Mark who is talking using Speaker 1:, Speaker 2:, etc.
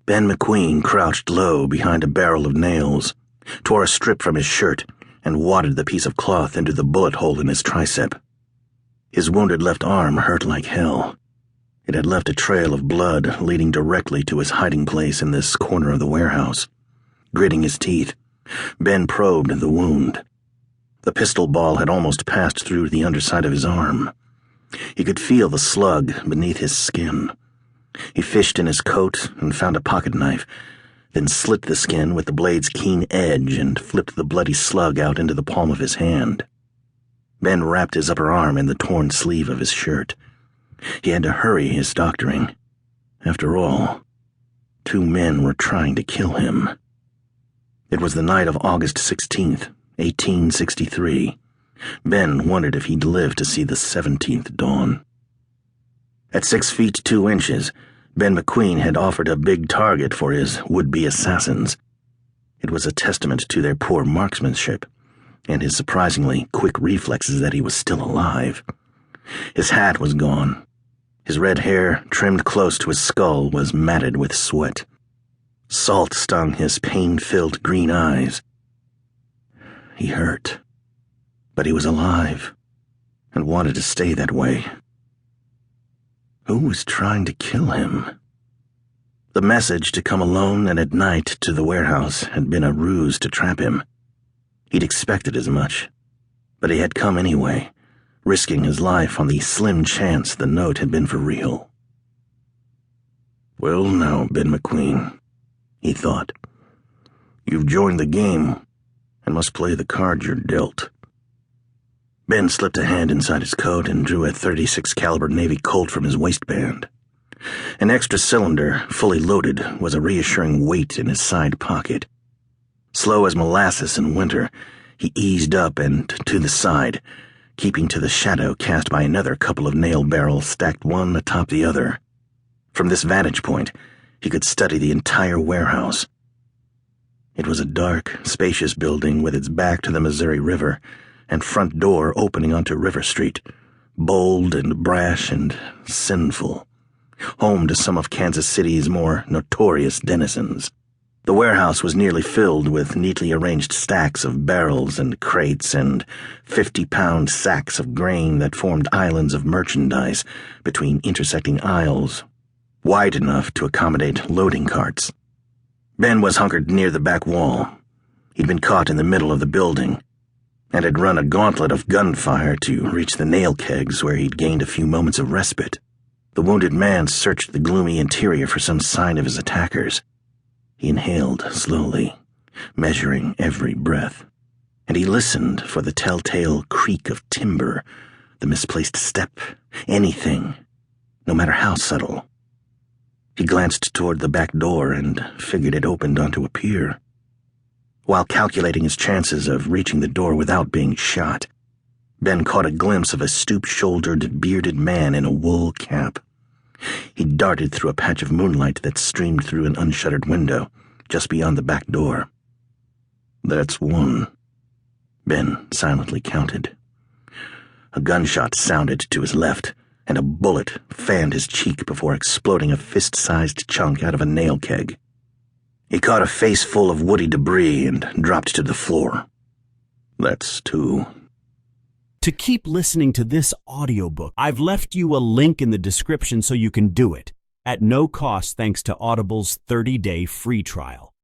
Speaker 1: Ben McQueen crouched low behind a barrel of nails, tore a strip from his shirt, and wadded the piece of cloth into the bullet hole in his tricep. His wounded left arm hurt like hell. It had left a trail of blood leading directly to his hiding place in this corner of the warehouse. Gritting his teeth, Ben probed the wound. The pistol ball had almost passed through the underside of his arm. He could feel the slug beneath his skin. He fished in his coat and found a pocket knife, then slit the skin with the blade's keen edge and flipped the bloody slug out into the palm of his hand. Ben wrapped his upper arm in the torn sleeve of his shirt. He had to hurry his doctoring. After all, 2 men were trying to kill him. It was the night of August 16th, 1863. Ben wondered if he'd live to see the 17th dawn. At 6 feet 2 inches, Ben McQueen had offered a big target for his would-be assassins. It was a testament to their poor marksmanship and his surprisingly quick reflexes that he was still alive. His hat was gone. His red hair, trimmed close to his skull, was matted with sweat. Salt stung his pain-filled green eyes. He hurt, but he was alive and wanted to stay that way. Who was trying to kill him? The message to come alone and at night to the warehouse had been a ruse to trap him. He'd expected as much, but he had come anyway, risking his life on the slim chance the note had been for real. "Well now, Ben McQueen," he thought, "you've joined the game and must play the cards you're dealt." Ben slipped a hand inside his coat and drew a .36 caliber Navy Colt from his waistband. An extra cylinder, fully loaded, was a reassuring weight in his side pocket. Slow as molasses in winter, he eased up and to the side, keeping to the shadow cast by another couple of nail barrels stacked one atop the other. From this vantage point, he could study the entire warehouse. It was a dark, spacious building with its back to the Missouri River and front door opening onto River Street, bold and brash and sinful, home to some of Kansas City's more notorious denizens. The warehouse was nearly filled with neatly arranged stacks of barrels and crates and 50-pound sacks of grain that formed islands of merchandise between intersecting aisles, wide enough to accommodate loading carts. Ben was hunkered near the back wall. He'd been caught in the middle of the building and had run a gauntlet of gunfire to reach the nail kegs where he'd gained a few moments of respite. The wounded man searched the gloomy interior for some sign of his attackers. He inhaled slowly, measuring every breath, and he listened for the telltale creak of timber, the misplaced step, anything, no matter how subtle. He glanced toward the back door and figured it opened onto a pier. While calculating his chances of reaching the door without being shot, Ben caught a glimpse of a stoop-shouldered, bearded man in a wool cap. He darted through a patch of moonlight that streamed through an unshuttered window just beyond the back door. "That's one," Ben silently counted. A gunshot sounded to his left, and a bullet fanned his cheek before exploding a fist-sized chunk out of a nail keg. He caught a face full of woody debris and dropped to the floor. "That's 2.
Speaker 2: To keep listening to this audiobook, I've left you a link in the description so you can do it, at no cost thanks to Audible's 30-day free trial.